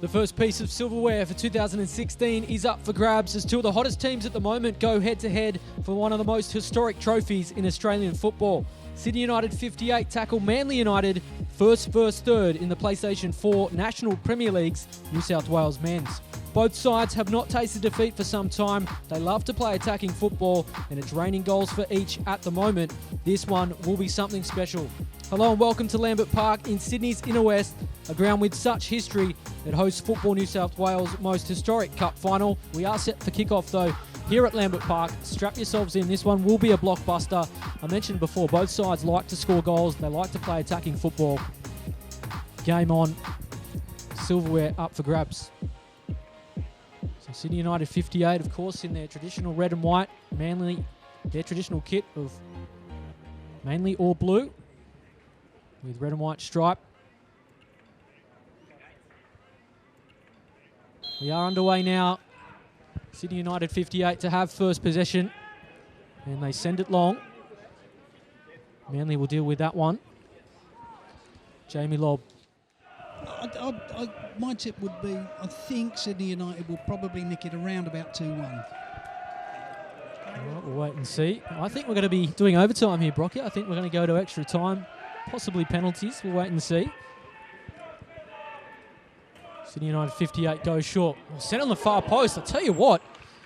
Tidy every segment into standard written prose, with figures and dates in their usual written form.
The first piece of silverware for 2016 is up for grabs as two of the hottest teams at the moment go head-to-head for one of the most historic trophies in Australian football. Sydney United 58 tackle Manly United first third in the PlayStation 4 National Premier League's New South Wales men's. Both sides have not tasted defeat for some time. They love to play attacking football and it's raining goals for each at the moment. This one will be something special. Hello and welcome to Lambert Park in Sydney's Inner West, a ground with such history that hosts Football New South Wales' most historic cup final. We are set for kickoff though here at Lambert Park. Strap yourselves in, this one will be a blockbuster. I mentioned before, both sides like to score goals, they like to play attacking football. Game on, silverware up for grabs. So Sydney United 58, of course, in their traditional red and white. Manly, their traditional kit of mainly all blue with red and white stripe. We are underway now. Sydney United 58 to have first possession. And they send it long. Manly will deal with that one. Jamie Lobb. My tip would be, I think Sydney United will probably nick it around about 2-1. Well, we'll wait and see. I think we're going to be doing overtime here, Brocky. I think we're going to go to extra time, possibly penalties. We'll wait and see. Sydney United 58 goes short. Well, sent on the far post. I'll tell you what,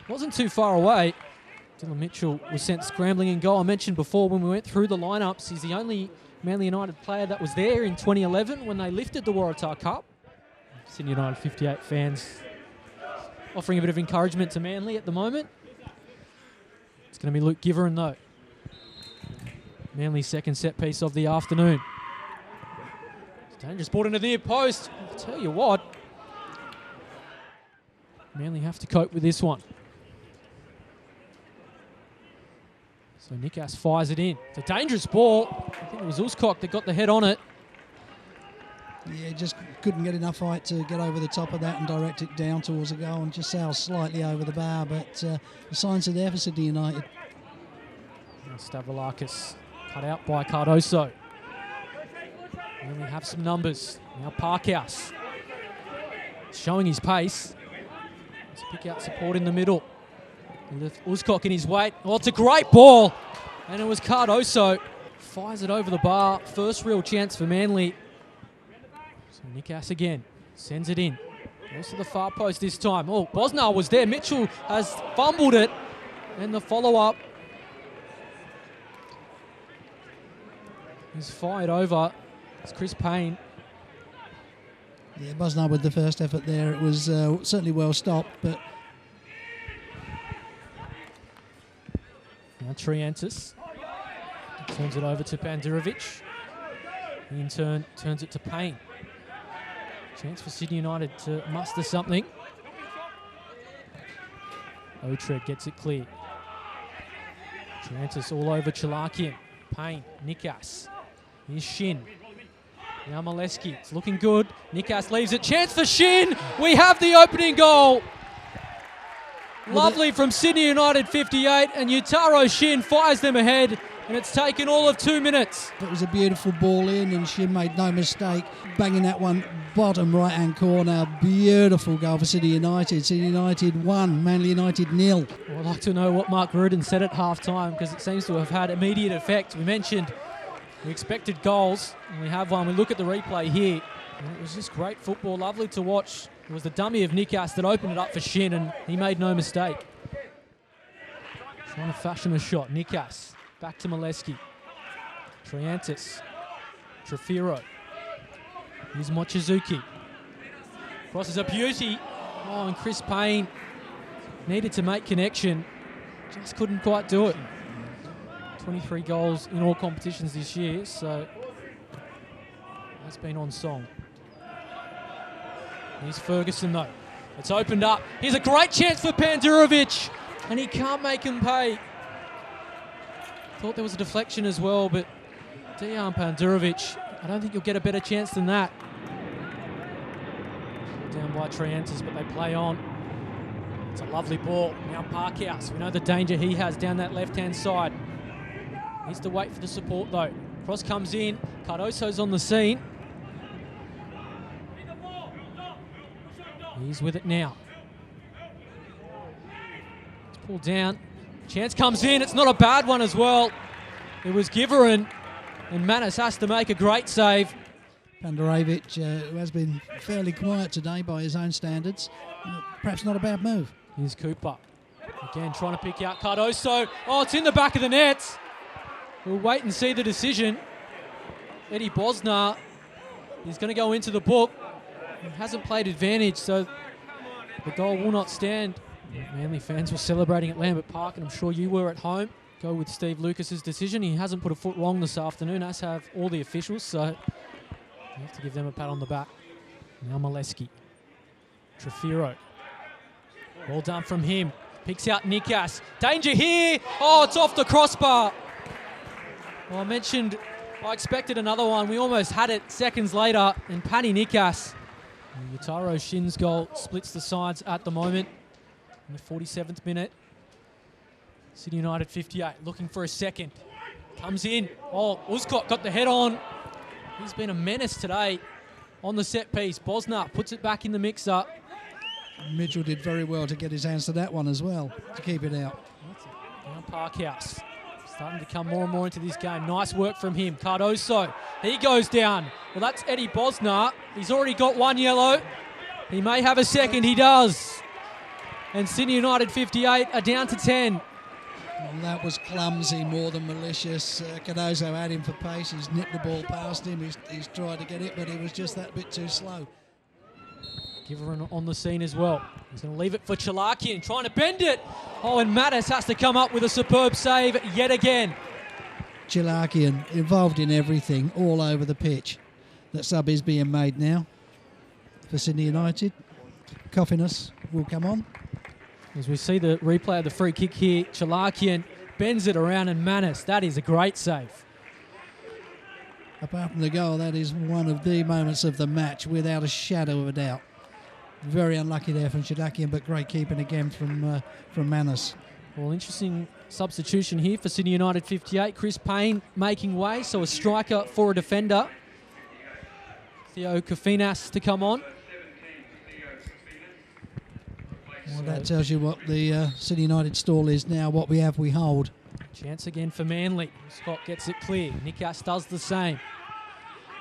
wasn't too far away. Dylan Mitchell was sent scrambling in goal. I mentioned before when we went through the lineups, he's the only Manly United player that was there in 2011 when they lifted the Waratah Cup. Sydney United 58 fans offering a bit of encouragement to Manly at the moment. It's going to be Luke Giverin though. Manly's second set piece of the afternoon. It's dangerous ball into the near post. I'll tell you what, Manly have to cope with this one. So Nikas fires it in. It's a dangerous ball. I think it was Uscock that got the head on it. Yeah, just couldn't get enough height to get over the top of that and direct it down towards the goal and just sail slightly over the bar, but the signs are there for Sydney United. Stavroulakis cut out by Cardoso. And we have some numbers. Now Parkhouse showing his pace. Let's pick out support in the middle. With Uscock in his weight. Oh, it's a great ball. And it was Cardoso. Fires it over the bar. First real chance for Manly. So Nikas again. Sends it in. Goes to the far post this time. Oh, Bosnar was there. Mitchell has fumbled it. And the follow-up is fired over. It's Chris Payne. Yeah, Bosnar with the first effort there. It was certainly well stopped, but now Triantis turns it over to Pandurovic. He in turn turns it to Payne. Chance for Sydney United to muster something. Otred gets it clear. Triantis all over Chalakian. Payne, Nikas. Here's Shin. Now Molesky. It's looking good. Nikas leaves it. Chance for Shin. We have the opening goal. Lovely from Sydney United 58, and Yutaro Shin fires them ahead, and it's taken all of 2 minutes. It was a beautiful ball in, and Shin made no mistake, banging that one bottom right-hand corner. Beautiful goal for Sydney United. Sydney United 1, Manly United 0. Well, I'd like to know what Mark Rudin said at half-time, because it seems to have had immediate effect. We mentioned we expected goals, and we have one. We look at the replay here, and it was just great football, lovely to watch. It was the dummy of Nikas that opened it up for Shin, and he made no mistake. Trying to fashion a shot. Nikas, back to Molesky. Triantis. Trefiro. Here's Mochizuki. Crosses a beauty. Oh, and Chris Payne needed to make connection. Just couldn't quite do it. 23 goals in all competitions this year, so that's been on song. Here's Ferguson though. It's opened up. Here's a great chance for Pandurovic, and he can't make him pay. Thought there was a deflection as well, but Dejan Pandurovic, I don't think you'll get a better chance than that. Down by Triantis, but they play on. It's a lovely ball. Now Parkhouse. We know the danger he has down that left-hand side. Needs to wait for the support though. Cross comes in. Cardoso's on the scene. He's with it now. It's pulled down. Chance comes in. It's not a bad one as well. It was Giverin, and Manis has to make a great save. Pandarevic, who has been fairly quiet today by his own standards, perhaps not a bad move. Here's Cooper. Again, trying to pick out Cardoso. Oh, it's in the back of the net. We'll wait and see the decision. Eddie Bosnar is going to go into the book. He hasn't played advantage, so the goal will not stand. Manly fans were celebrating at Lambert Park, and I'm sure you were at home. Go with Steve Lucas's decision. He hasn't put a foot wrong this afternoon, as have all the officials, so you have to give them a pat on the back. Now Molesky. Trefiro. Well done from him. Picks out Nikas. Danger here. Oh, it's off the crossbar. Well, I expected another one. We almost had it seconds later, and Paddy Nikas. Yutaro Shin's goal splits the sides at the moment. In the 47th minute. City United 58, looking for a second. Comes in. Oh, Uzcott got the head on. He's been a menace today on the set piece. Bosnar puts it back in the mixer. Mitchell did very well to get his hands to that one as well, to keep it out. Now Parkhouse. Starting to come more and more into this game. Nice work from him. Cardoso, he goes down. Well, that's Eddie Bosnar. He's already got one yellow. He may have a second. He does. And Sydney United 58 are down to 10. Well, that was clumsy more than malicious. Cardoso had him for pace. He's nipped the ball past him. He's tried to get it, but he was just that bit too slow. Giverin on the scene as well. He's going to leave it for Chalakian, trying to bend it. Oh, and Mattis has to come up with a superb save yet again. Chalakian involved in everything, all over the pitch. That sub is being made now for Sydney United. Coffinus will come on. As we see the replay of the free kick here, Chalakian bends it around, and Manis, that is a great save. Apart from the goal, that is one of the moments of the match, without a shadow of a doubt. Very unlucky there from Chalakian, but great keeping again from Manis. Well, interesting substitution here for Sydney United 58. Chris Payne making way, so a striker for a defender. Theo Kofinas to come on. Well, that tells you what the Sydney United stall is now. What we have, we hold. Chance again for Manly. Scott gets it clear. Nikas does the same.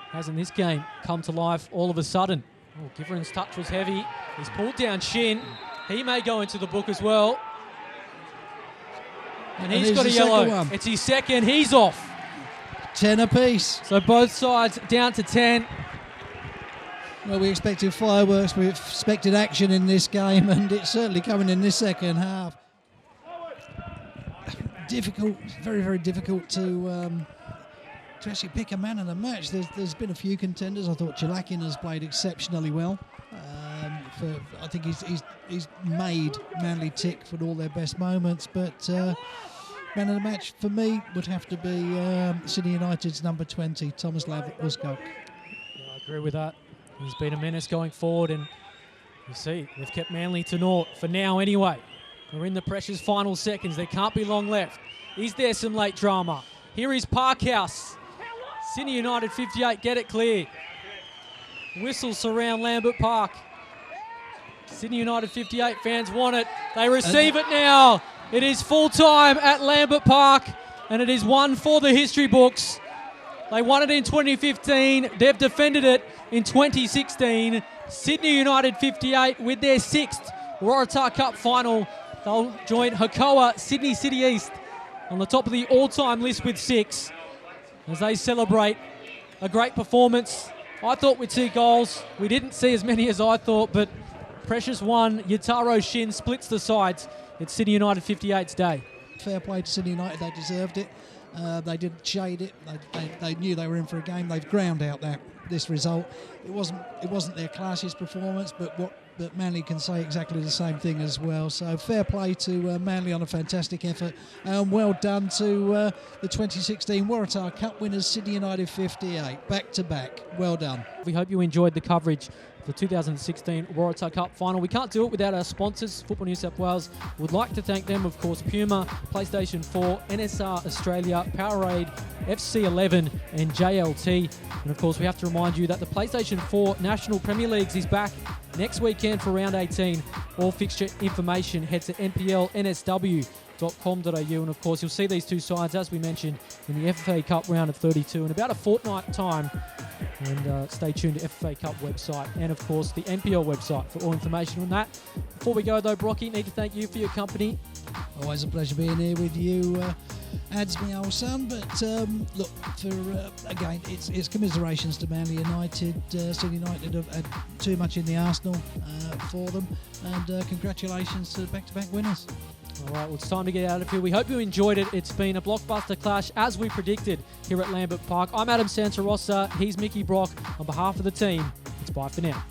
Hasn't this game come to life all of a sudden? Oh, Giverin's touch was heavy. He's pulled down Shin. He may go into the book as well. And he's got a yellow. It's his second. He's off. 10 apiece. So both sides down to 10. Well, we expected fireworks, we expected action in this game, and it's certainly coming in this second half. Difficult, very, very difficult to actually pick a man in the match. There's been a few contenders. I thought Chalakian has played exceptionally well. I think he's made Manly tick for all their best moments, but man of the match for me would have to be Sydney United's number 20, Thomas Uscott. Yeah, I agree with that. He's been a menace going forward, and you see, they've kept Manly to naught for now anyway. We're in the pressure's final seconds. There can't be long left. Is there some late drama? Here is Parkhouse. Sydney United 58, get it clear. Whistles surround Lambert Park. Sydney United 58 fans want it. They receive it now. It is full time at Lambert Park, and it is one for the history books. They won it in 2015. They've defended it in 2016. Sydney United 58 with their 6th Waratah Cup final. They'll join Hakoah, Sydney City East on the top of the all-time list with 6 as they celebrate a great performance. I thought we'd see goals. We didn't see as many as I thought, but precious one. Yutaro Shin splits the sides. It's Sydney United 58's day. Fair play to Sydney United. They deserved it. They didn't shade it. They knew they were in for a game. They've ground out this result. It wasn't their classiest performance, but Manly can say exactly the same thing as well. So fair play to Manly on a fantastic effort. Well done to the 2016 Waratah Cup winners, Sydney United 58, back to back. Well done. We hope you enjoyed the coverage the 2016 Waratah Cup final. We can't do it without our sponsors, Football New South Wales. Would like to thank them, of course, Puma, PlayStation 4, NSR Australia, Powerade, FC11 and JLT. And of course, we have to remind you that the PlayStation 4 National Premier Leagues is back next weekend for round 18. All fixture information, head to nplnsw.com.au, and of course you'll see these two sides, as we mentioned, in the FFA Cup round of 32 in about a fortnight time. And stay tuned to FFA Cup website and of course the NPL website for all information on that. Before we go though, Brocky, need to thank you for your company. Always a pleasure being here with you, Ads, my old son. But look, again, it's commiserations to Manly United. City United have had too much in the arsenal for them, and congratulations to the back-to-back winners. All right, well, it's time to get out of here. We hope you enjoyed it. It's been a blockbuster clash, as we predicted, here at Lambert Park. I'm Adam Santarossa. He's Mickey Brock. On behalf of the team, it's bye for now.